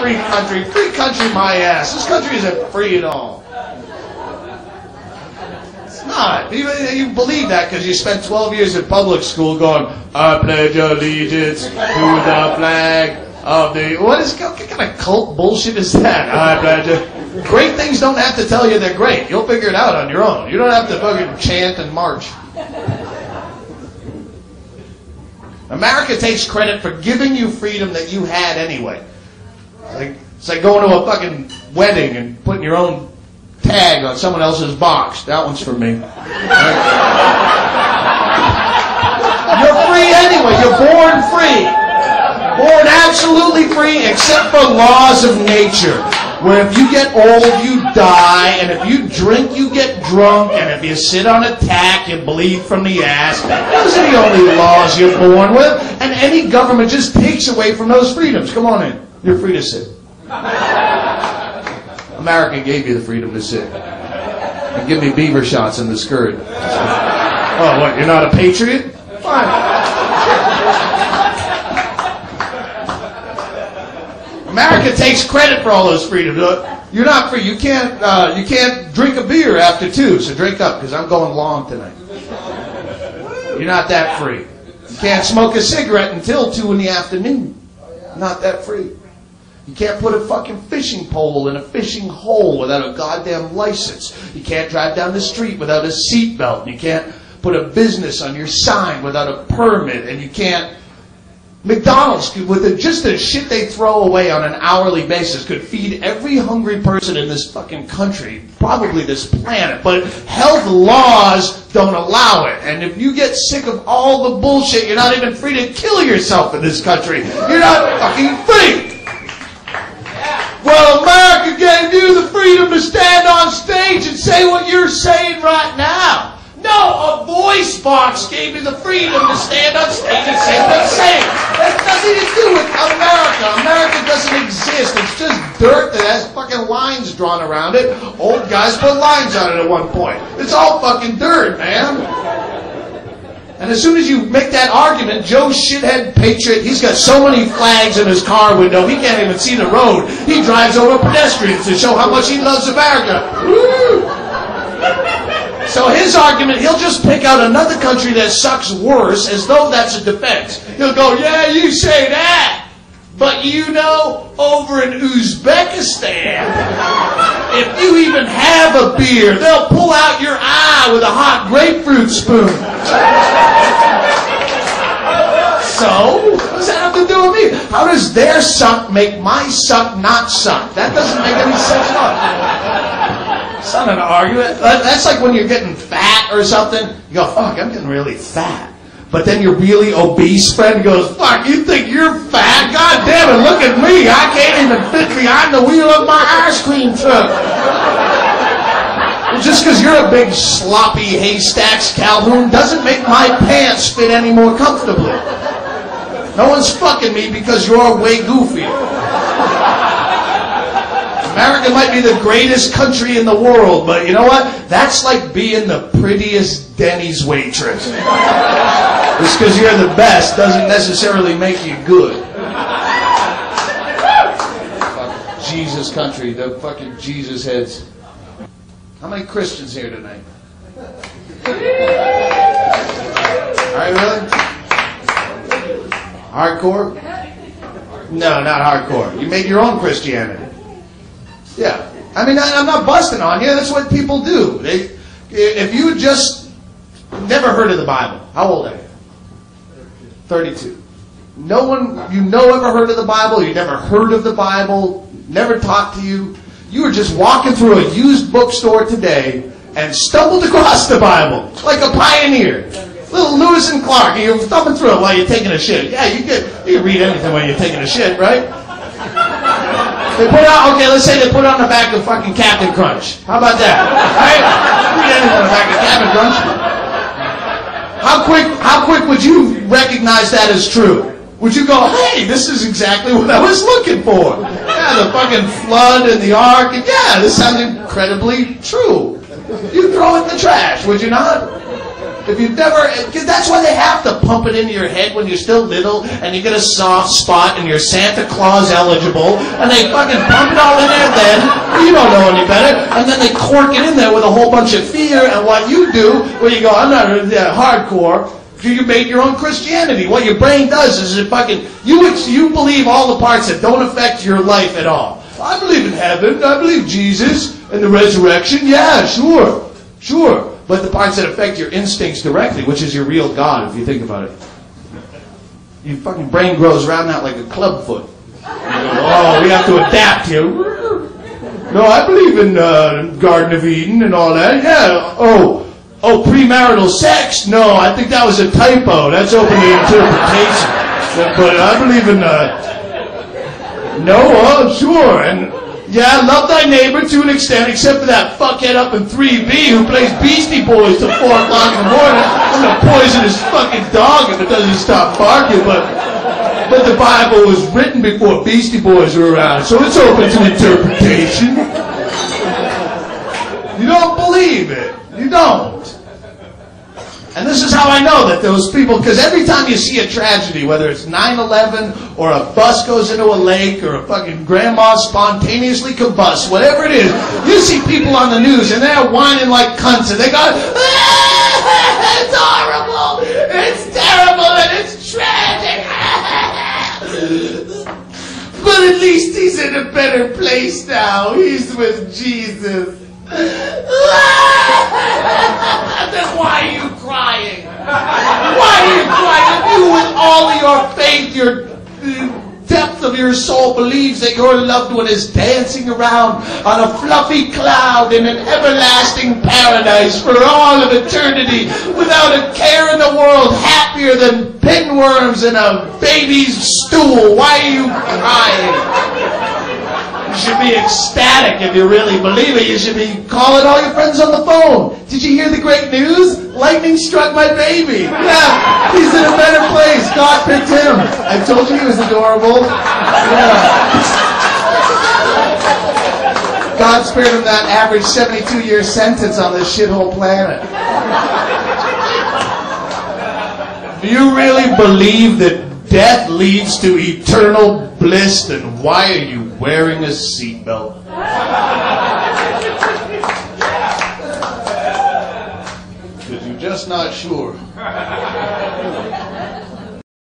free country. Free country, my ass. This country isn't free at all. It's not. You believe that because you spent 12 years in public school going, I pledge allegiance to the flag of the... What kind of cult bullshit is that? I pledge it. Great things don't have to tell you they're great. You'll figure it out on your own. You don't have to fucking chant and march. America takes credit for giving you freedom that you had anyway. It's like going to a fucking wedding and putting your own tag on someone else's box. That one's for me. You're free anyway. You're born free. Born absolutely free except for laws of nature. Where if you get old, you die, and if you drink, you get drunk, and if you sit on a tack, you bleed from the ass. Those are the only laws you're born with, and any government just takes away from those freedoms. Come on in. You're free to sit. America gave you the freedom to sit. And give me beaver shots in the skirt. Oh, what, you're not a patriot? Fine. America takes credit for all those freedoms. You're not free. You can't drink a beer after 2, so drink up, because I'm going long tonight. You're not that free. You can't smoke a cigarette until 2 in the afternoon. Not that free. You can't put a fucking fishing pole in a fishing hole without a goddamn license. You can't drive down the street without a seatbelt. You can't put a business on your sign without a permit. And you can't... McDonald's, with just the shit they throw away on an hourly basis, could feed every hungry person in this fucking country, probably this planet. But health laws don't allow it. And if you get sick of all the bullshit, you're not even free to kill yourself in this country. You're not fucking free. Well, America gave you the freedom to stand on stage and say what you're saying right now. No, a voice box gave you the freedom to stand on stage and say what you're saying. That has nothing to do with America. America doesn't exist. It's just dirt that has fucking lines drawn around it. Old guys put lines on it at one point. It's all fucking dirt, man. And as soon as you make that argument, Joe shithead patriot, he's got so many flags in his car window, he can't even see the road. He drives over pedestrians to show how much he loves America. Woo! So his argument, he'll just pick out another country that sucks worse as though that's a defense. He'll go, yeah, you say that. But you know, over in Uzbekistan, if you even have a beer, they'll pull out your eye with a hot grapefruit spoon. So, what does that have to do with me? How does their suck make my suck not suck? That doesn't make any sense at all. It's not an argument. That's like when you're getting fat or something. You go, fuck, I'm getting really fat. But then your really obese friend goes, fuck, you think you're fat? God damn it, look at me. I can't even fit behind the wheel of my ice cream truck. Just because you're a big sloppy haystacks Calhoun doesn't make my pants fit any more comfortably. No one's fucking me because you're way goofy. America might be the greatest country in the world, but you know what? That's like being the prettiest Denny's waitress. Just because you're the best doesn't necessarily make you good. Fuck Jesus country, the fucking Jesus heads. How many Christians here tonight? Alright, really? Hardcore? No, not hardcore. You made your own Christianity. Yeah. I mean, I'm not busting on you. That's what people do. If you just never heard of the Bible, how old are you? 32. No one you know ever heard of the Bible? You never heard of the Bible? Never talked to you? You were just walking through a used bookstore today and stumbled across the Bible like a pioneer. Little Lewis and Clark, and you're thumbing through it while you're taking a shit. Yeah, you can read anything while you're taking a shit, right? They put out, okay, let's say they put it on the back of fucking Captain Crunch. How about that? Right? Read anything on the back of Captain Crunch. How quick would you recognize that as true? Would you go, hey, this is exactly what I was looking for? Yeah, the fucking flood and the ark, and yeah, this sounds incredibly true. You'd throw it in the trash, would you not? If you've never, because that's why they have to pump it into your head when you're still little, and you get a soft spot, and you're Santa Claus eligible, and they fucking pump it all in there. Then you don't know any better, and then they cork it in there with a whole bunch of fear. And what you do, when you go, I'm not hardcore. You make your own Christianity. What your brain does is it fucking you believe all the parts that don't affect your life at all. I believe in heaven. I believe Jesus and the resurrection. Yeah, sure. But the parts that affect your instincts directly, which is your real God, if you think about it, your fucking brain grows around that like a club foot. You go, we have to adapt here. No, I believe in Garden of Eden and all that. Yeah. Oh, premarital sex? No, I think that was a typo. That's open to interpretation. But I believe in sure. And yeah, love thy neighbor to an extent, except for that fuckhead up in 3B who plays Beastie Boys till 4 o'clock in the morning. I'm gonna poison his fucking dog if it doesn't stop barking. But the Bible was written before Beastie Boys were around, so it's open to interpretation. You don't believe it. You don't. And this is how I know that those people, because every time you see a tragedy, whether it's 9/11 or a bus goes into a lake or a fucking grandma spontaneously combusts, whatever it is, you see people on the news and they're whining like cunts and they go, it's horrible, it's terrible, and it's tragic. But at least he's in a better place now. He's with Jesus. Then why are you crying? Why are you crying? If you, with all of your faith, your depth of your soul, believes that your loved one is dancing around on a fluffy cloud in an everlasting paradise for all of eternity, without a care in the world, happier than pinworms in a baby's stool, why are you crying? You should be ecstatic if you really believe it. You should be calling all your friends on the phone. Did you hear the great news? Lightning struck my baby. Yeah, he's in a better place. God picked him. I told you he was adorable. Yeah. God spared him that average 72-year sentence on this shithole planet. Do you really believe that death leads to eternal bliss? Then why are you wearing a seatbelt? Because you're just not sure.